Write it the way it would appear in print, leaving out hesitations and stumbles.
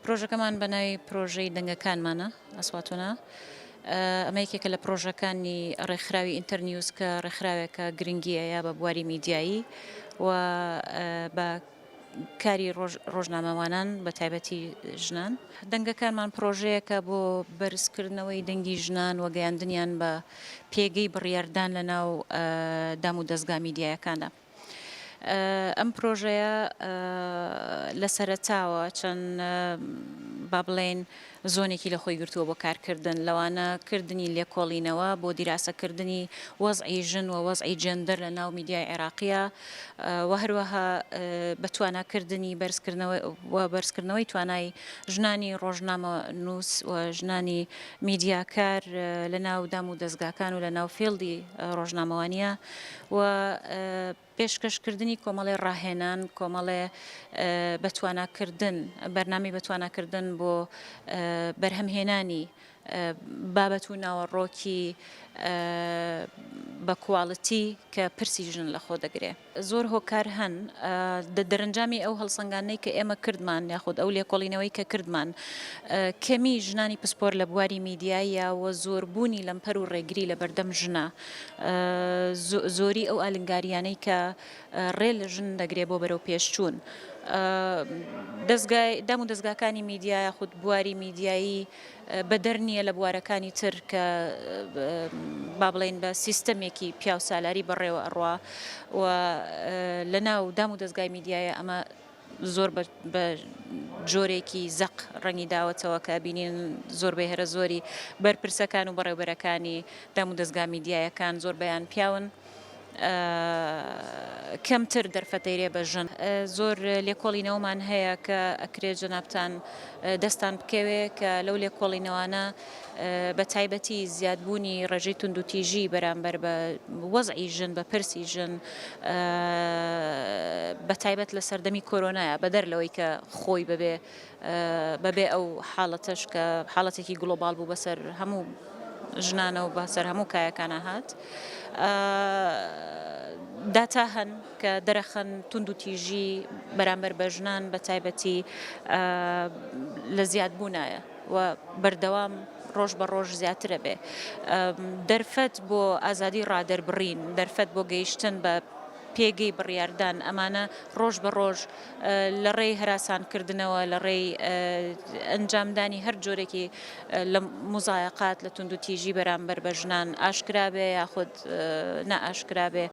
پرۆژەکەمان بەناوی پرۆژەی دەنگەکانمانە ئەسواتوونە. ئەمە یەکێکە لە پرۆژەکانی ڕێکخراوی ئینتەرنیوز کە ڕێکخراوێکە گرنگیە یا بە بواری میدیایی و بە کاری ڕۆژنامەوانان بە تایبەتی ژنان. دەنگەکانمان پرۆژەیەکە بۆ بەرزکردنەوەی دەنگی ژنان و گەیاندنیان بە پێگەی بڕیاردان لە ناو دام و دەستگا میدیایەکاندا. ئەم پرۆژەیە لە سەرەتاوە چەند با بڵێن زۆنێکی لە خۆی گرتووە بۆ کارکردن لەوانە کردنی لێکۆڵینەوە بۆ دیراسەکردنی وەزعی ژن و وەزعی جەندەر لە ناو میدیای عێراقیە و هەروەها بەتواناکردنی بەرزکردنەوەی توانای ژنانی ڕۆژنامە نووس و ژنانی میدیاکار لە ناو دام و دەستگاکان و لە ناو فێڵدی ڕۆژنامەوانیە و پێشکەشکردنی کۆمەڵی ڕاهێنان کۆمەڵێ بەتواناکردن بەرنامی بەتواناکردن بۆ بەرهەمهێنانی بابەت و ناوەڕۆکی بە کوواڵیتی کە پرسی ژن لە خۆ دەگرێ. زۆر هۆکار هەن دەرەنجامی ئەو هەڵسەنگانەی کە ئێمە کردمان یاخود ئەو لێکۆڵینەوەی کە کردمان کەمی ژنانی پسپۆر لە بواری میدیاییەوە زۆربوونی لەمپەر و ڕێگری لە بەردەم ژنە زۆری ئەو ئالنگاریانەی کە ڕێ لە ژن دەگرێ بۆ بەرەو پێشچوون. دام و دەستگاکانی میدیا یاخود بواری میدیایی بەدەر نییە لە بوارەکانی تر کە با بڵێن بە سیستەمێکی پیا و سالاری بەڕێوە ئەڕوا و لە ناو دام و دەستگای میدیایە ئەمە زۆر بە جۆرێکی زەق ڕەنگی داوەتەوە کە بینین زۆربەی هەرە زۆری بەرپرسەکان و بەڕێوبەرەکانی دام و دەستگا میدیایەکان زۆر بەیان پیاون کەمتر دەرفەتەیرێ بە ژن. زۆر لێکۆڵینەوەمان هەیە کە ئەکرێت جەنابتان دەستان بکەوێ کە لەو لێکۆڵینەوانە بە تایبەتی زیادبوونی ڕێژەی توندوتیژی بەرامبەر بە وەزعی ژن بە پرسی ژن بە تایبەت لە سەردەمی کۆرۆنایە بەدەر لەوەی کە خۆی بەبێ ئەو حاڵەتەش کە حاڵەتێکی گلۆباڵ بوو بەسەر هەموو ژنانە و بەسەر هەموو کایەکانە هات. داتا هەن کە دەرەخەن توندوتیژی بەرامبەر بە ژنان بە تایبەتی لە زیادبوونایە و بەردەوام ڕۆژ بە ڕۆژ زیاترە بێ. دەرفەت بۆ ئازادی ڕادەربڕین دەرفەت بۆ گەیشتن بە پێگەی بڕیاردان ئەمانە ڕۆژ بە ڕۆژ لە ڕێی هەراسانکردنەوە لە ڕێی ئەنجامدانی هەر جۆرێکی لە مزایقات لە توندوتیژی بەرامبەر بە ژنان ئاشکرا بێ یاخود نەئاشکرا بێ